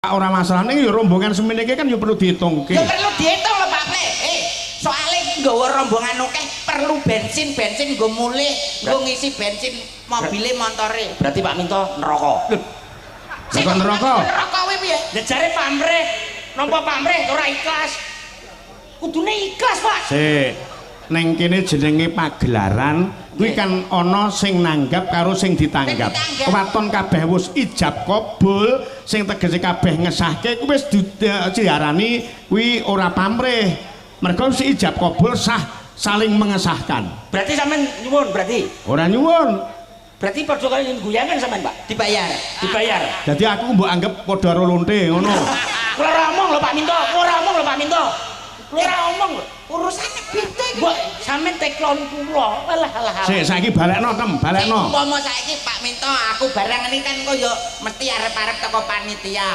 Ora masalah ning ya rombongan semene iki kan ya perlu dihitungke. Ya perlu dihitung lho Pak Ple. Soale nggawa rombongan akeh perlu bensin nggo mulih, nggo ngisi bensin mobile montore. Berarti Pak Minto neraka. Lho. Sing neraka. Neraka kuwi piye? Ya jare pamrih, nampa pamrih ora ikhlas. Kudune ikhlas, Pak. Sik. Neng kene jenenge pagelaran kuwi kan ana sing nanggap karo sing ditanggap. Waton kabeh wis ijab kabul, sing tegese kabeh ngesahke kuwi wis diarani kuwi ora pamrih. Mergo wis ijab kabul sah saling mengesahkan. Berarti sampean nyuwun berarti. Ora nyuwun. Berarti padha kaya guyangan sampean, Pak. Dibayar. Dibayar. Dadi aku mbok anggap padha karo lonte ngono. Kula ora omong lho Pak Minto, kula ora omong lho Pak Minto. Kula ora omong lho. Urusane beda iki. Mbok sampean teklon kula. Alah. Sik saiki balekno tem, balekno. Umpama saiki Pak Minto aku barang ini kan kok yo mesti arep-arep teko panitia.